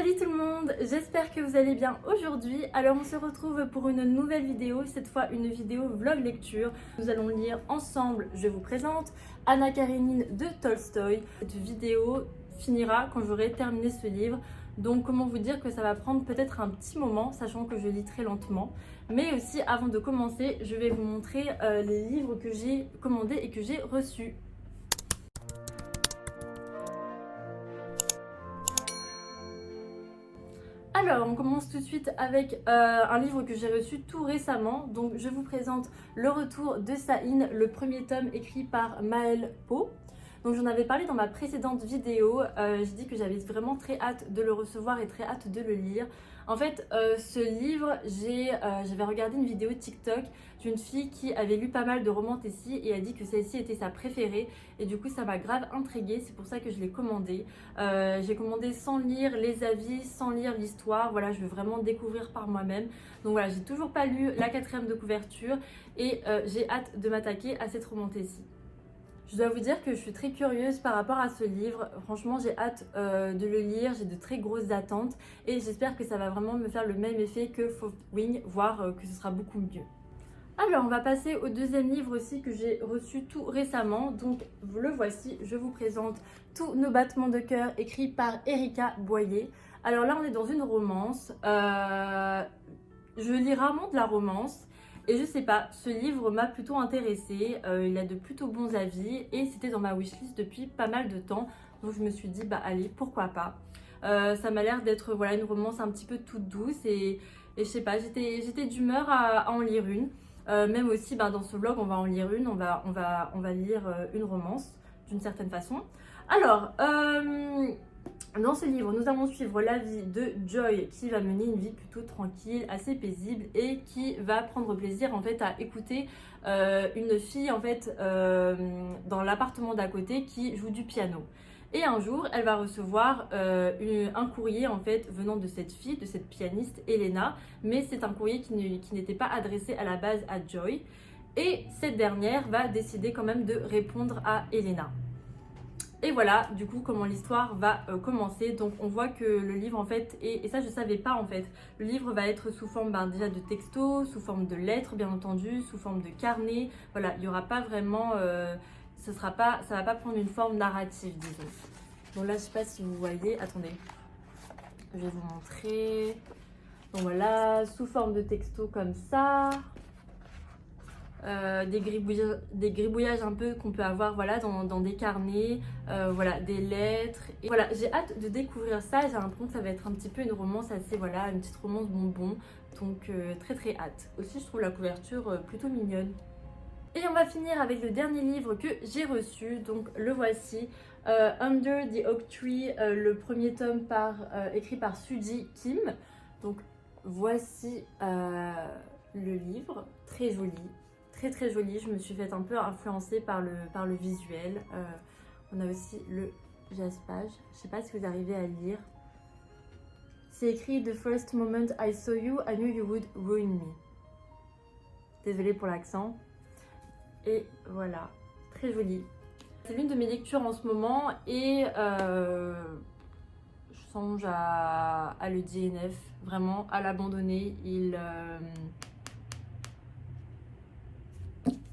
Salut tout le monde, j'espère que vous allez bien aujourd'hui. Alors on se retrouve pour une nouvelle vidéo, cette fois une vidéo vlog lecture. Nous allons lire ensemble, je vous présente, Anna Karénine de Tolstoï. Cette vidéo finira quand j'aurai terminé ce livre. Donc comment vous dire que ça va prendre peut-être un petit moment, sachant que je lis très lentement. Mais aussi avant de commencer, je vais vous montrer les livres que j'ai commandés et que j'ai reçus. Alors, on commence tout de suite avec un livre que j'ai reçu tout récemment. Donc, je vous présente Le Retour de Saïn, le premier tome écrit par Maëlle Pau. Donc, j'en avais parlé dans ma précédente vidéo. J'ai dit que j'avais vraiment très hâte de le recevoir et très hâte de le lire. En fait, ce livre, j'avais regardé une vidéo TikTok d'une fille qui avait lu pas mal de romans-tessie et a dit que celle-ci était sa préférée. Et du coup, ça m'a grave intriguée. C'est pour ça que je l'ai commandé. J'ai commandé sans lire les avis, sans lire l'histoire. Voilà, je veux vraiment découvrir par moi-même. Donc voilà, j'ai toujours pas lu la 4e de couverture et j'ai hâte de m'attaquer à cette romantessie. Je dois vous dire que je suis très curieuse par rapport à ce livre. Franchement, j'ai hâte de le lire. J'ai de très grosses attentes et j'espère que ça va vraiment me faire le même effet que Faux Wing, voire que ce sera beaucoup mieux. Alors, on va passer au deuxième livre aussi que j'ai reçu tout récemment. Donc, le voici. Je vous présente Tous nos battements de cœur, écrit par Erika Boyer. Alors là, on est dans une romance. Je lis rarement de la romance. Et je sais pas, ce livre m'a plutôt intéressée. Il a de plutôt bons avis. Et c'était dans ma wishlist depuis pas mal de temps. Donc, je me suis dit, bah allez, pourquoi pas. Ça m'a l'air d'être voilà, une romance un petit peu toute douce. Et je sais pas, j'étais d'humeur à en lire une. Même aussi dans ce vlog on va en lire une, on va lire une romance d'une certaine façon. Alors dans ce livre nous allons suivre la vie de Joy qui va mener une vie plutôt tranquille, assez paisible et qui va prendre plaisir en fait à écouter une fille en fait dans l'appartement d'à côté qui joue du piano. Et un jour, elle va recevoir un courrier en fait venant de cette fille, de cette pianiste Elena, mais c'est un courrier qui n'était pas adressé à la base à Joy. Et cette dernière va décider quand même de répondre à Elena. Et voilà, du coup, comment l'histoire va commencer. Donc, on voit que le livre, en fait, et ça, je savais pas, en fait. Le livre va être sous forme déjà de texto, sous forme de lettres, bien entendu, sous forme de carnet. Voilà, il n'y aura pas vraiment... ça va pas prendre une forme narrative, disons. Donc là, je sais pas si vous voyez. Attendez, je vais vous montrer. Donc voilà, sous forme de texto comme ça. Des gribouillages un peu qu'on peut avoir voilà, dans des carnets, voilà, des lettres. Et voilà, j'ai hâte de découvrir ça. J'ai l'impression que ça va être un petit peu une romance assez, voilà, une petite romance bonbon. Donc très très hâte. Aussi, je trouve la couverture plutôt mignonne. Et on va finir avec le dernier livre que j'ai reçu, donc le voici, Under the Oak Tree, le premier tome écrit par Suji Kim. Donc voici le livre, très joli, très très joli. Je me suis fait un peu influencer par le visuel. On a aussi le jaspage, je sais pas si vous arrivez à lire. C'est écrit The first moment I saw you, I knew you would ruin me. Désolée pour l'accent. Et voilà, très joli. C'est l'une de mes lectures en ce moment et je songe à le DNF, vraiment à l'abandonner.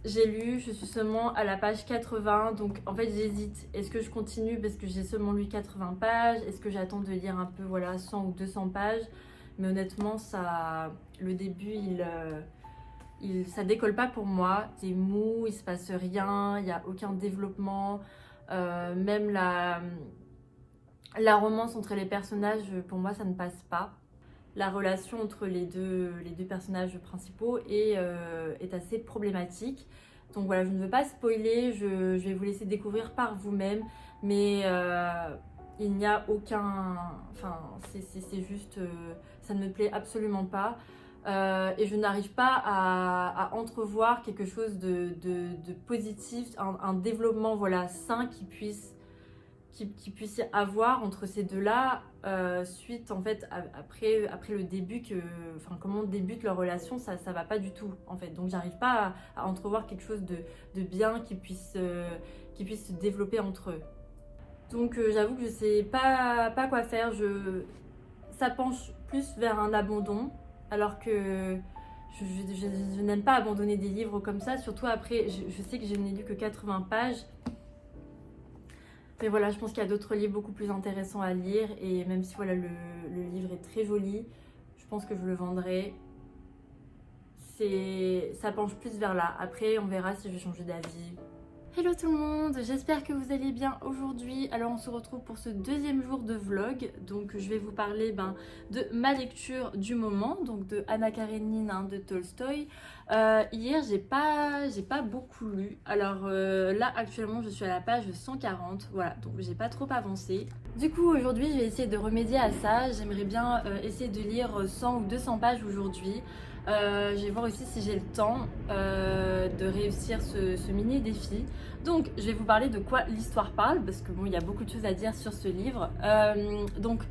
J'ai lu, je suis seulement à la page 80, donc en fait j'hésite. Est-ce que je continue parce que j'ai seulement lu 80 pages? Est-ce que j'attends de lire un peu, voilà, 100 ou 200 pages? Mais honnêtement, le début, ça décolle pas pour moi, c'est mou, il se passe rien, il n'y a aucun développement, même la romance entre les personnages, pour moi ça ne passe pas. La relation entre les deux personnages principaux est assez problématique. Donc voilà, je ne veux pas spoiler, je vais vous laisser découvrir par vous-même, mais il n'y a aucun... Enfin, c'est juste... ça ne me plaît absolument pas. Et je n'arrive pas à entrevoir quelque chose de positif, un développement voilà, sain qui puisse y avoir entre ces deux-là suite en fait après le début enfin comment débute leur relation, ça va pas du tout en fait. Donc j'arrive pas à entrevoir quelque chose de bien qui puisse se développer entre eux. Donc j'avoue que je sais pas quoi faire. ça penche plus vers un abandon, alors que je n'aime pas abandonner des livres comme ça, surtout après, je sais que je n'ai lu que 80 pages. Mais voilà, je pense qu'il y a d'autres livres beaucoup plus intéressants à lire, et même si voilà, le livre est très joli, je pense que je le vendrai. Ça penche plus vers là. Après, on verra si je vais changer d'avis. Hello tout le monde, j'espère que vous allez bien aujourd'hui. Alors on se retrouve pour ce deuxième jour de vlog. Donc je vais vous parler de ma lecture du moment, donc de Anna Karenine de Tolstoï. Hier j'ai pas beaucoup lu. Alors là actuellement je suis à la page 140, voilà, donc j'ai pas trop avancé. Du coup aujourd'hui je vais essayer de remédier à ça. J'aimerais bien essayer de lire 100 ou 200 pages aujourd'hui. Je vais voir aussi si j'ai le temps de réussir ce mini défi. Donc je vais vous parler de quoi l'histoire parle, parce que bon, il y a beaucoup de choses à dire sur ce livre. Donc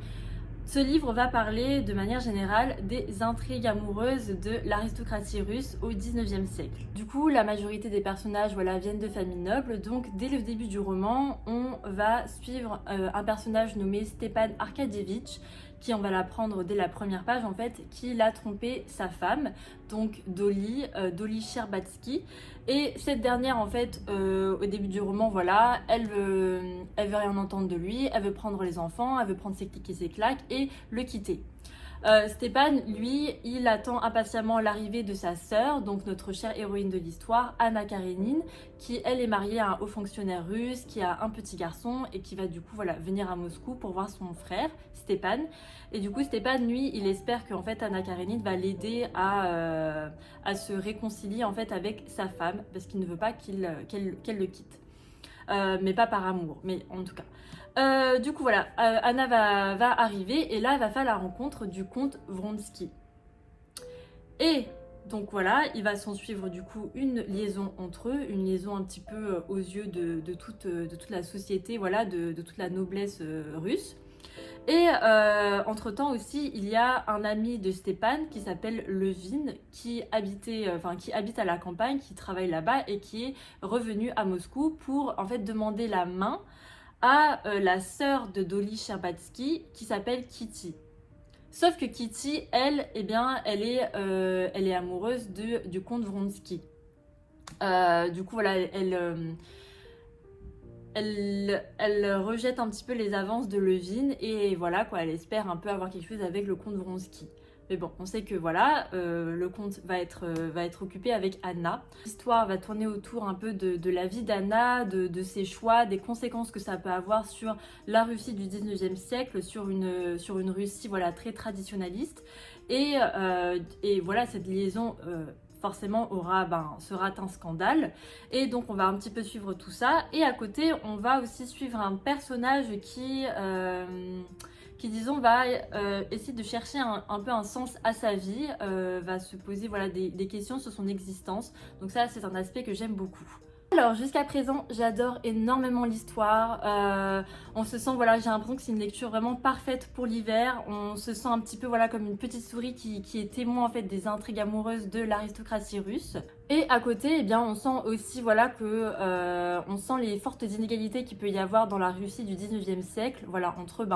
ce livre va parler de manière générale des intrigues amoureuses de l'aristocratie russe au 19e siècle. Du coup, la majorité des personnages viennent de familles nobles, donc dès le début du roman, on va suivre un personnage nommé Stepan Arkadievitch, qui, on va l'apprendre dès la première page en fait, qui l'a trompé sa femme, donc Dolly Sherbatsky. Et cette dernière en fait, au début du roman, voilà, elle veut rien entendre de lui, elle veut prendre les enfants, elle veut prendre ses clics et ses claques et le quitter. Stepan, lui, il attend impatiemment l'arrivée de sa sœur, donc notre chère héroïne de l'histoire, Anna Karenine, qui elle est mariée à un haut fonctionnaire russe, qui a un petit garçon et qui va du coup venir à Moscou pour voir son frère, Stepan. Et du coup, Stepan, lui, il espère qu'en fait Anna Karenine va l'aider à se réconcilier en fait avec sa femme, parce qu'il ne veut pas qu'elle le quitte. Mais pas par amour, mais en tout cas. Du coup voilà, Anna va arriver et là elle va faire la rencontre du comte Vronsky. Et donc voilà, il va s'en suivre du coup une liaison entre eux, une liaison un petit peu aux yeux de toute la société, voilà, de toute la noblesse russe. Et entre-temps aussi, il y a un ami de Stepan qui s'appelle Levin, qui habite à la campagne, qui travaille là-bas et qui est revenu à Moscou pour en fait demander la main à la sœur de Dolly Sherbatsky qui s'appelle Kitty. Sauf que Kitty, elle, eh bien, elle est amoureuse du comte Vronsky. Du coup, voilà, elle rejette un petit peu les avances de Levin et voilà quoi, elle espère un peu avoir quelque chose avec le comte Vronsky. Mais bon, on sait que voilà, le comte va être occupé avec Anna. L'histoire va tourner autour un peu de la vie d'Anna, de ses choix, des conséquences que ça peut avoir sur la Russie du 19e siècle, sur une Russie voilà, très traditionnaliste. Et voilà, cette liaison forcément sera un scandale. Et donc on va un petit peu suivre tout ça. Et à côté, on va aussi suivre un personnage qui disons, va essayer de chercher un peu un sens à sa vie, va se poser voilà, des questions sur son existence. Donc ça, c'est un aspect que j'aime beaucoup. Alors jusqu'à présent, j'adore énormément l'histoire. On se sent, voilà, j'ai l'impression que c'est une lecture vraiment parfaite pour l'hiver. On se sent un petit peu voilà, comme une petite souris qui est témoin en fait des intrigues amoureuses de l'aristocratie russe. Et à côté, eh bien, on sent aussi voilà, on sent les fortes inégalités qu'il peut y avoir dans la Russie du 19e siècle. Voilà, entre eux,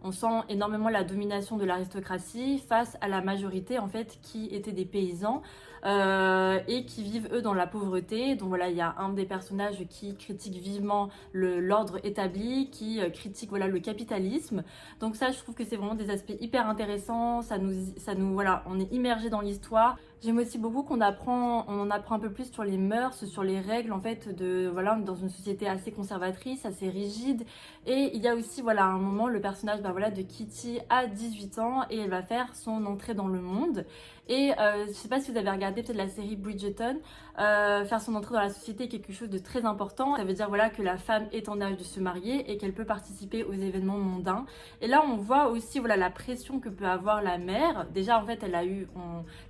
on sent énormément la domination de l'aristocratie face à la majorité en fait qui étaient des paysans. Et qui vivent eux dans la pauvreté. Donc voilà, il y a un des personnages qui critique vivement l'ordre établi, qui critique voilà, le capitalisme. Donc ça, je trouve que c'est vraiment des aspects hyper intéressants. Ça nous voilà, on est immergé dans l'histoire. J'aime aussi beaucoup qu'on en apprend un peu plus sur les mœurs, sur les règles en fait voilà, dans une société assez conservatrice, assez rigide. Et il y a aussi voilà, à un moment le personnage voilà, de Kitty a 18 ans et elle va faire son entrée dans le monde. Et je sais pas si vous avez regardé peut-être la série Bridgerton, faire son entrée dans la société est quelque chose de très important. Ça veut dire voilà, que la femme est en âge de se marier et qu'elle peut participer aux événements mondains. Et là on voit aussi voilà, la pression que peut avoir la mère. Déjà en fait elle a eu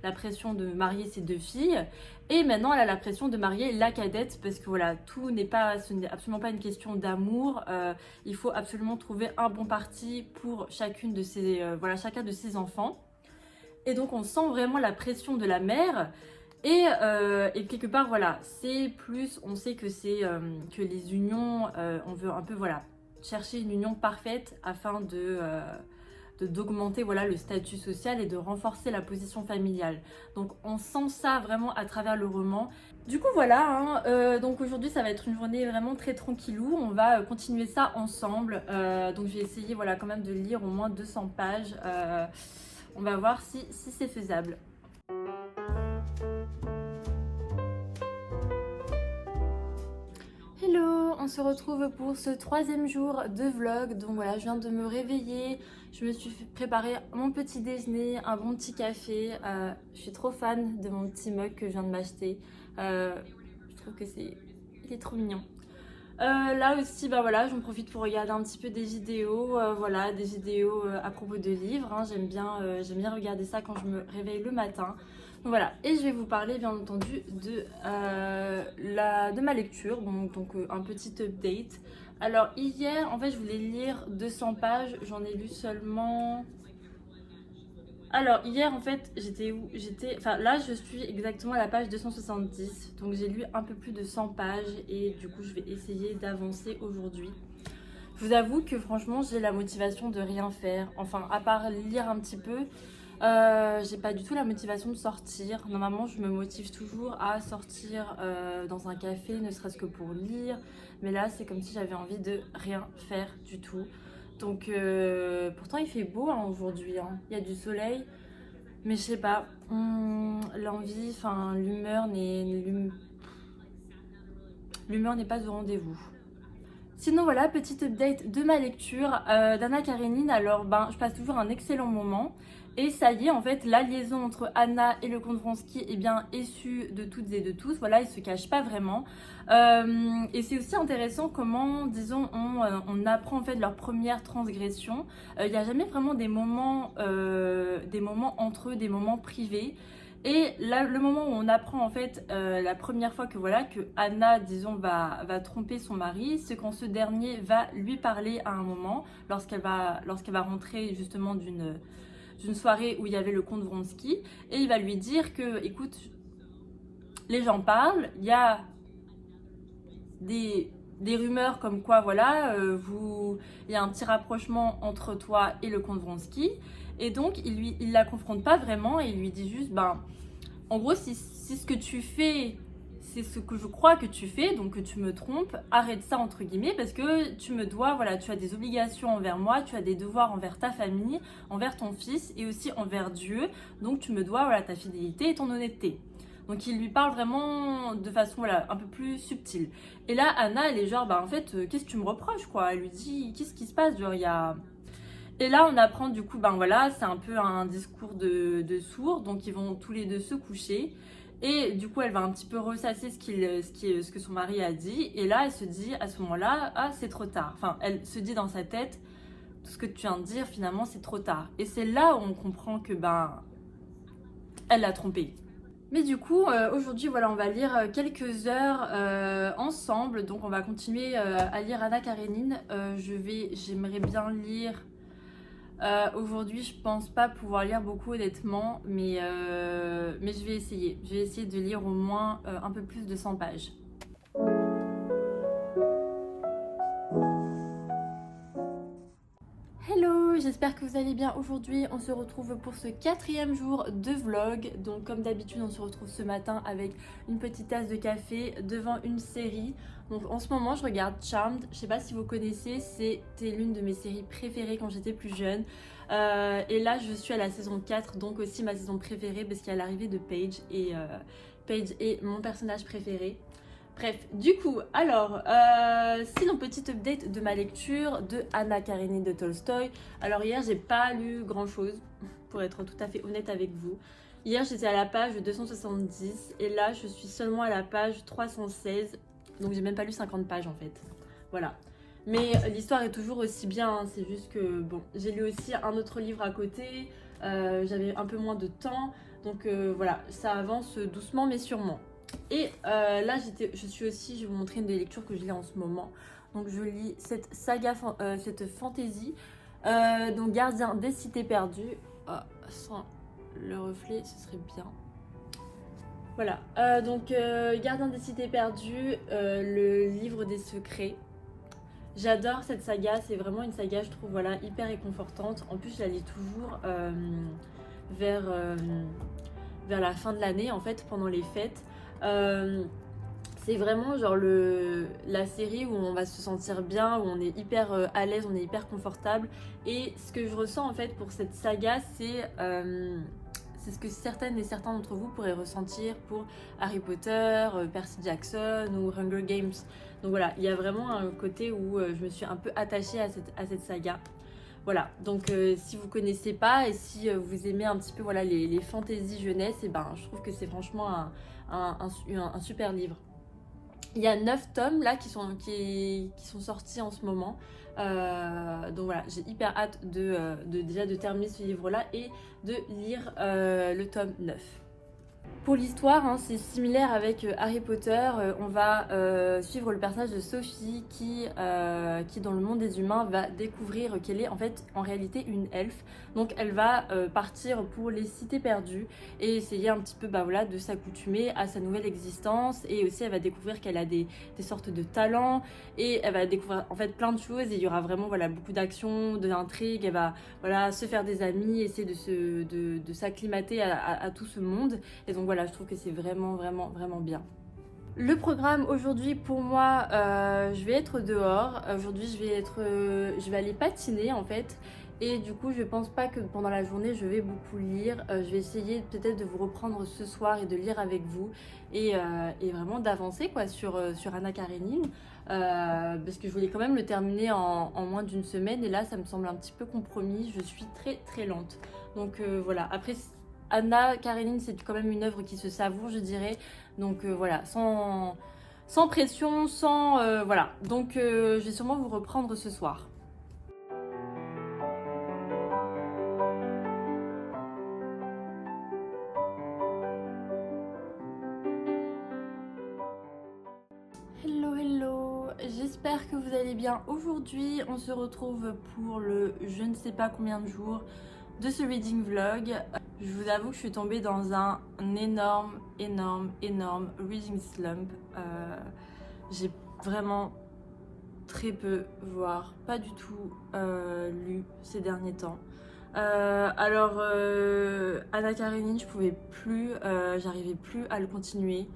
la pression de marier ses 2 filles. Et maintenant, elle a la pression de marier la cadette parce que voilà, ce n'est absolument pas une question d'amour. Il faut absolument trouver un bon parti pour chacun de ses enfants. Et donc, on sent vraiment la pression de la mère. Et quelque part, voilà, c'est plus, on sait que c'est que les unions, on veut un peu, voilà, chercher une union parfaite afin d'augmenter voilà, le statut social et de renforcer la position familiale. Donc on sent ça vraiment à travers le roman. Du coup voilà, donc aujourd'hui ça va être une journée vraiment très tranquillou, on va continuer ça ensemble. Donc je vais essayer voilà, quand même de lire au moins 200 pages, on va voir si c'est faisable. Hello, on se retrouve pour ce 3e jour de vlog. Donc voilà, je viens de me réveiller, je me suis préparé mon petit déjeuner, un bon petit café. Je suis trop fan de mon petit mug que je viens de m'acheter. Je trouve que il est trop mignon. Là aussi, bah voilà, j'en profite pour regarder un petit peu des vidéos, voilà, des vidéos à propos de livres. Hein. J'aime bien regarder ça quand je me réveille le matin. Donc voilà, et je vais vous parler bien entendu de ma lecture, donc un petit update. Alors hier, en fait, je voulais lire 200 pages, j'en ai lu seulement... Alors hier en fait j'étais où? Enfin là je suis exactement à la page 270, donc j'ai lu un peu plus de 100 pages et du coup je vais essayer d'avancer aujourd'hui. Je vous avoue que franchement j'ai la motivation de rien faire, enfin à part lire un petit peu, j'ai pas du tout la motivation de sortir. Normalement je me motive toujours à sortir dans un café, ne serait-ce que pour lire, mais là c'est comme si j'avais envie de rien faire du tout. Donc pourtant il fait beau hein, aujourd'hui, hein. Il y a du soleil, mais je sais pas, l'envie, enfin l'humeur n'est pas au rendez-vous. Sinon voilà, petite update de ma lecture d'Anna Karenine. Alors ben, je passe toujours un excellent moment. Et ça y est, en fait, la liaison entre Anna et le comte Vronsky eh bien, est su de toutes et de tous. Voilà, ils se cachent pas vraiment. Et c'est aussi intéressant comment, disons, on apprend en fait leur première transgression. Il n'y a jamais vraiment des moments entre eux, des moments privés. Et là, le moment où on apprend en fait la première fois que voilà que Anna, disons, va tromper son mari, c'est quand ce dernier va lui parler à un moment, lorsqu'elle va rentrer justement d'une soirée où il y avait le comte Vronsky, et il va lui dire que, écoute, les gens parlent, il y a des rumeurs comme quoi, voilà, il y a un petit rapprochement entre toi et le comte Vronsky, et donc il la confronte pas vraiment, et il lui dit juste, ben, en gros, si ce que tu fais, c'est ce que je crois que tu fais, donc que tu me trompes, arrête ça entre guillemets, parce que tu me dois, voilà, tu as des obligations envers moi, tu as des devoirs envers ta famille, envers ton fils et aussi envers Dieu, donc tu me dois, voilà, ta fidélité et ton honnêteté. Donc il lui parle vraiment de façon voilà, un peu plus subtile. Et là, Anna, elle est genre, bah en fait, qu'est-ce que tu me reproches quoi? Elle lui dit, qu'est-ce qui se passe? Genre, il y a... Et là, on apprend du coup, ben voilà, c'est un peu un discours de sourds, donc ils vont tous les deux se coucher. Et du coup, elle va un petit peu ressasser ce que son mari a dit. Et là, elle se dit à ce moment-là, ah, c'est trop tard. Enfin, elle se dit dans sa tête, tout ce que tu viens de dire, finalement, c'est trop tard. Et c'est là où on comprend que, ben, elle l'a trompé. Mais du coup, aujourd'hui, voilà, on va lire quelques heures ensemble. Donc, on va continuer à lire Anna Karenine. J'aimerais bien lire... aujourd'hui, je pense pas pouvoir lire beaucoup honnêtement, mais je vais essayer. Je vais essayer de lire au moins un peu plus de 100 pages. Hello, j'espère que vous allez bien aujourd'hui. On se retrouve pour ce 4e jour de vlog. Donc comme d'habitude, on se retrouve ce matin avec une petite tasse de café devant une série. Donc en ce moment, je regarde Charmed. Je sais pas si vous connaissez, c'était l'une de mes séries préférées quand j'étais plus jeune. Et là, je suis à la saison 4, donc aussi ma saison préférée parce qu'il y a l'arrivée de Paige. Et Paige est mon personnage préféré. Bref, du coup, alors, sinon, petite update de ma lecture de Anna Karenine de Tolstoï. Alors hier, j'ai pas lu grand chose, pour être tout à fait honnête avec vous. Hier, j'étais à la page 270 et là, je suis seulement à la page 316. Donc j'ai même pas lu 50 pages en fait. Voilà. Mais l'histoire est toujours aussi bien, hein, c'est juste que, bon, j'ai lu aussi un autre livre à côté, j'avais un peu moins de temps, donc voilà, ça avance doucement mais sûrement. Et là, je suis aussi, je vais vous montrer une des lectures que je lis en ce moment. Donc je lis cette saga, cette fantasy, donc Gardien des cités perdues. Ah, sans le reflet, ce serait bien. Voilà, donc Gardien des cités perdues, le livre des secrets. J'adore cette saga, c'est vraiment une saga, je trouve, voilà, hyper réconfortante. En plus, je la lis toujours vers, vers la fin de l'année, en fait, pendant les fêtes. C'est vraiment genre la série où on va se sentir bien, où on est hyper à l'aise, on est hyper confortable. Et ce que je ressens en fait pour cette saga, c'est ce que certaines et certains d'entre vous pourraient ressentir pour Harry Potter, Percy Jackson ou Hunger Games. Donc voilà, il y a vraiment un côté où je me suis un peu attachée à cette saga. Voilà, donc si vous connaissez pas et si vous aimez un petit peu voilà, les fantaisies jeunesse, et ben, je trouve que c'est franchement un super livre. Il y a 9 tomes là qui sont sortis en ce moment. Donc voilà, j'ai hyper hâte déjà de terminer ce livre-là et de lire le tome 9. Pour l'histoire, hein, c'est similaire avec Harry Potter. On va suivre le personnage de Sophie qui, dans le monde des humains, va découvrir qu'elle est en fait en réalité une elfe. Donc elle va partir pour les cités perdues et essayer un petit peu voilà, de s'accoutumer à sa nouvelle existence. Et aussi elle va découvrir qu'elle a des sortes de talents et elle va découvrir en fait plein de choses. Et il y aura vraiment voilà, beaucoup d'actions, d'intrigues. Elle va voilà, se faire des amis, essayer de s'acclimater à tout ce monde. Et donc voilà, je trouve que c'est vraiment bien. Le programme aujourd'hui pour moi, je vais être dehors. Aujourd'hui je vais aller patiner en fait. Et du coup je pense pas que pendant la journée je vais beaucoup lire. Je vais essayer peut-être de vous reprendre ce soir et de lire avec vous. Et vraiment d'avancer quoi sur Anna Karenine. Parce que je voulais quand même le terminer en moins d'une semaine. Et là ça me semble un petit peu compromis. Je suis très lente. Donc voilà, après Anna Karenine, c'est quand même une œuvre qui se savoure, je dirais. Donc voilà, sans pression, voilà. Donc je vais sûrement vous reprendre ce soir. Hello, j'espère que vous allez bien. Aujourd'hui, on se retrouve pour le je ne sais pas combien de jours de ce reading vlog. Je vous avoue que je suis tombée dans un énorme reading slump. J'ai vraiment très peu, voire pas du tout lu ces derniers temps. Anna Karenine, je pouvais plus, j'arrivais plus à le continuer.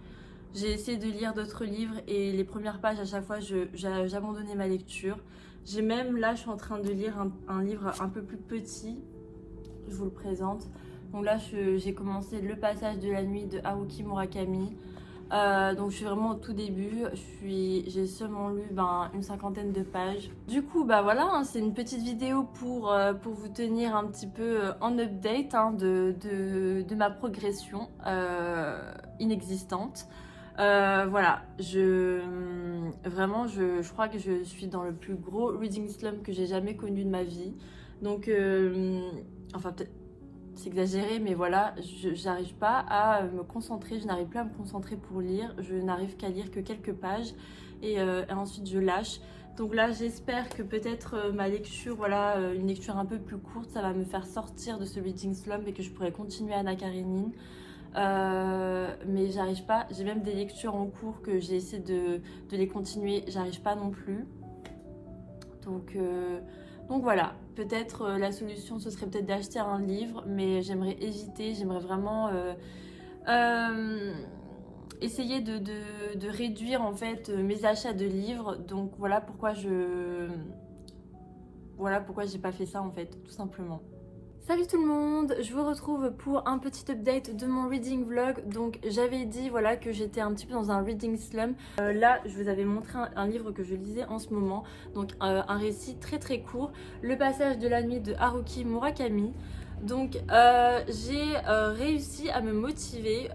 J'ai essayé de lire d'autres livres et les premières pages à chaque fois j'abandonnais ma lecture. Là je suis en train de lire un livre un peu plus petit. Je vous le présente. Donc là j'ai commencé Le passage de la nuit de Haruki Murakami. Donc je suis vraiment au tout début, j'ai seulement lu une cinquantaine de pages. Du coup voilà, hein, c'est une petite vidéo pour vous tenir un petit peu en update hein, de ma progression inexistante. Voilà, vraiment je crois que je suis dans le plus gros reading slump que j'ai jamais connu de ma vie. Donc enfin peut-être c'est exagéré, mais voilà, j'arrive pas à me concentrer, je n'arrive plus à me concentrer pour lire, je n'arrive qu'à lire que quelques pages et ensuite je lâche. Donc là j'espère que peut-être ma lecture, voilà, une lecture un peu plus courte, ça va me faire sortir de ce reading slump et que je pourrai continuer Anna Karenine. Mais j'arrive pas, j'ai même des lectures en cours que j'ai essayé de les continuer, j'arrive pas non plus. Donc voilà, peut-être la solution ce serait peut-être d'acheter un livre, mais j'aimerais éviter, j'aimerais vraiment essayer de réduire en fait mes achats de livres. Donc voilà pourquoi j'ai pas fait ça en fait, tout simplement. Salut tout le monde, je vous retrouve pour un petit update de mon reading vlog. Donc j'avais dit voilà que j'étais un petit peu dans un reading slump. Là je vous avais montré un livre que je lisais en ce moment. Donc un récit très court, Le passage de la nuit de Haruki Murakami. Donc j'ai réussi à me motiver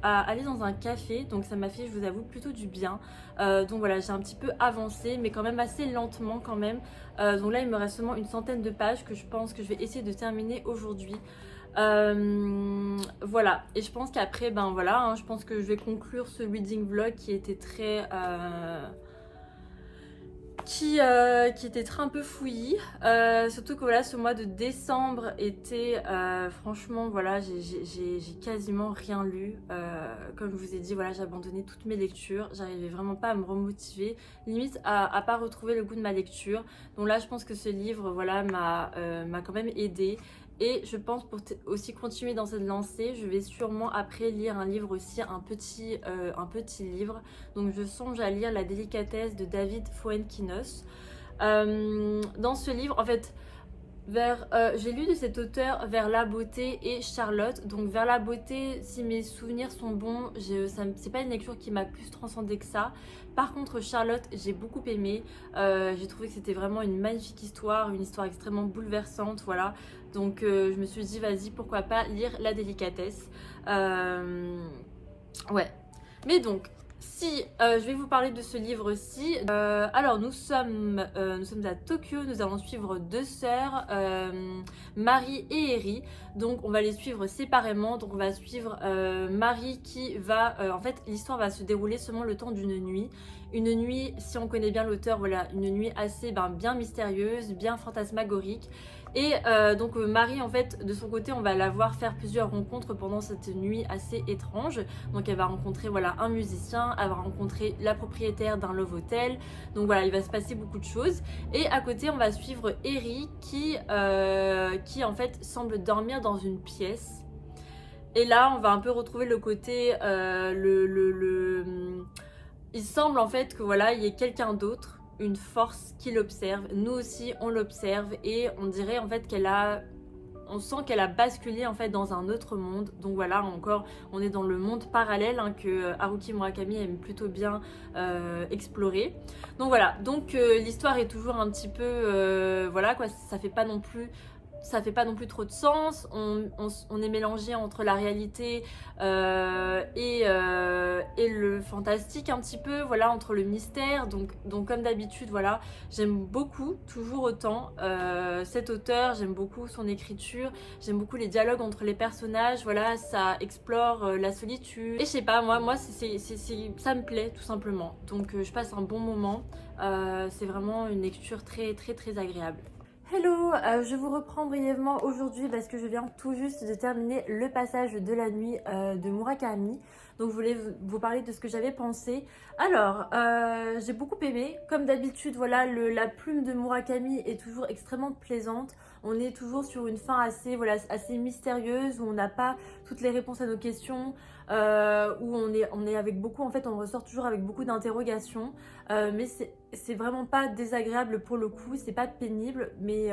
à aller dans un café, donc ça m'a fait, je vous avoue, plutôt du bien. Donc voilà, j'ai un petit peu avancé, mais quand même assez lentement quand même. Donc là, il me reste seulement une centaine de pages que je pense que je vais essayer de terminer aujourd'hui. Voilà, et je pense qu'après, voilà, hein, je pense que je vais conclure ce reading vlog qui était qui était très un peu fouillis, surtout que voilà, ce mois de décembre était franchement voilà, j'ai quasiment rien lu, comme je vous ai dit voilà, j'ai abandonné toutes mes lectures, j'arrivais vraiment pas à me remotiver, limite à pas retrouver le goût de ma lecture. Donc là je pense que ce livre voilà m'a quand même aidée. Et je pense pour aussi continuer dans cette lancée, je vais sûrement après lire un livre aussi, un petit livre. Donc je songe à lire La délicatesse de David Fuenquinos. Dans ce livre, en fait, j'ai lu de cet auteur Vers la beauté et Charlotte. Donc Vers la beauté, si mes souvenirs sont bons, c'est pas une lecture qui m'a plus transcendée que ça. Par contre Charlotte, j'ai beaucoup aimé. J'ai trouvé que c'était vraiment une magnifique histoire, une histoire extrêmement bouleversante, voilà. Donc je me suis dit vas-y, pourquoi pas lire La délicatesse. Ouais. Mais donc si je vais vous parler de ce livre-ci, alors nous sommes à Tokyo, nous allons suivre deux sœurs, Marie et Eri. Donc on va les suivre séparément. Donc on va suivre Marie qui va, en fait l'histoire va se dérouler seulement le temps d'une nuit. Une nuit, si on connaît bien l'auteur, voilà, une nuit assez bien mystérieuse, bien fantasmagorique. Et donc Marie, en fait, de son côté, on va la voir faire plusieurs rencontres pendant cette nuit assez étrange. Donc elle va rencontrer voilà, un musicien, elle va rencontrer la propriétaire d'un love hotel. Donc voilà, il va se passer beaucoup de choses. Et à côté, on va suivre Eri qui en fait semble dormir dans une pièce. Et là, on va un peu retrouver le côté, il semble en fait que voilà, il y ait quelqu'un d'autre, une force qui l'observe. Nous aussi, on l'observe et on dirait en fait on sent qu'elle a basculé en fait dans un autre monde. Donc voilà, encore, on est dans le monde parallèle que Haruki Murakami aime plutôt bien explorer. Donc voilà, donc l'histoire est toujours un petit peu, voilà quoi, ça fait pas non plus trop de sens, on est mélangé entre la réalité et le fantastique un petit peu, voilà, entre le mystère. Donc comme d'habitude, voilà, j'aime beaucoup, toujours autant, cet auteur, j'aime beaucoup son écriture, j'aime beaucoup les dialogues entre les personnages, voilà, ça explore la solitude. Et je sais pas, moi ça me plaît tout simplement. Donc je passe un bon moment, c'est vraiment une lecture très très très agréable. Hello, je vous reprends brièvement aujourd'hui parce que je viens tout juste de terminer le passage de la nuit de Murakami. Donc je voulais vous parler de ce que j'avais pensé. Alors, j'ai beaucoup aimé. Comme d'habitude, voilà, la plume de Murakami est toujours extrêmement plaisante. On est toujours sur une fin assez mystérieuse, où on n'a pas toutes les réponses à nos questions, où on est avec beaucoup, en fait, on ressort toujours avec beaucoup d'interrogations. Mais c'est vraiment pas désagréable pour le coup, c'est pas pénible, mais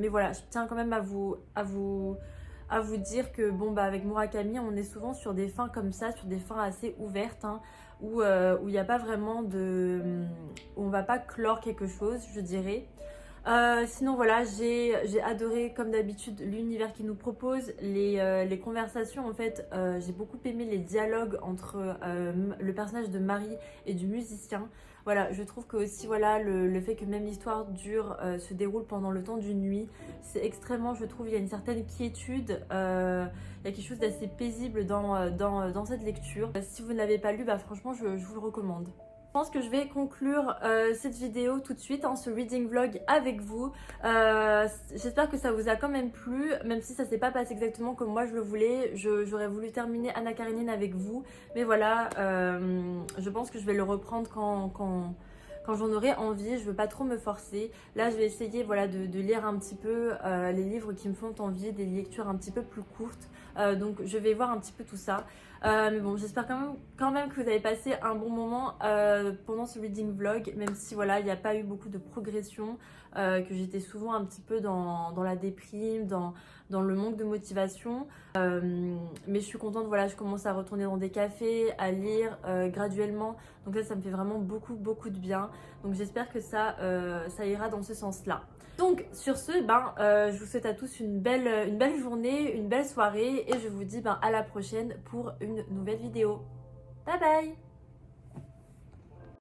voilà, je tiens quand même à vous dire que bon avec Murakami, on est souvent sur des fins comme ça, sur des fins assez ouvertes, où il n'y a pas vraiment où on va pas clore quelque chose, je dirais. Sinon voilà, j'ai adoré comme d'habitude l'univers qu'il nous propose, les conversations en fait, j'ai beaucoup aimé les dialogues entre le personnage de Marie et du musicien. Voilà, je trouve que aussi voilà, le fait que même l'histoire se déroule pendant le temps d'une nuit, c'est extrêmement, je trouve, il y a une certaine quiétude, il y a quelque chose d'assez paisible dans cette lecture. Si vous ne l'avez pas lu, franchement je vous le recommande. Je pense que je vais conclure cette vidéo tout de suite, ce reading vlog avec vous. J'espère que ça vous a quand même plu, même si ça s'est pas passé exactement comme moi je le voulais. J'aurais voulu terminer Anna Karenine avec vous, mais voilà, je pense que je vais le reprendre quand j'en aurai envie. Je veux pas trop me forcer. Là je vais essayer voilà, de lire un petit peu les livres qui me font envie, des lectures un petit peu plus courtes. Donc je vais voir un petit peu tout ça. Mais bon, j'espère quand même que vous avez passé un bon moment pendant ce reading vlog, même si voilà, il n'y a pas eu beaucoup de progression, que j'étais souvent un petit peu dans la déprime, dans le manque de motivation. Mais je suis contente, voilà, je commence à retourner dans des cafés, à lire graduellement. Donc ça me fait vraiment beaucoup de bien. Donc j'espère que ça ira dans ce sens-là. Donc sur ce, je vous souhaite à tous une belle journée, une belle soirée et je vous dis à la prochaine pour une nouvelle vidéo. Bye bye!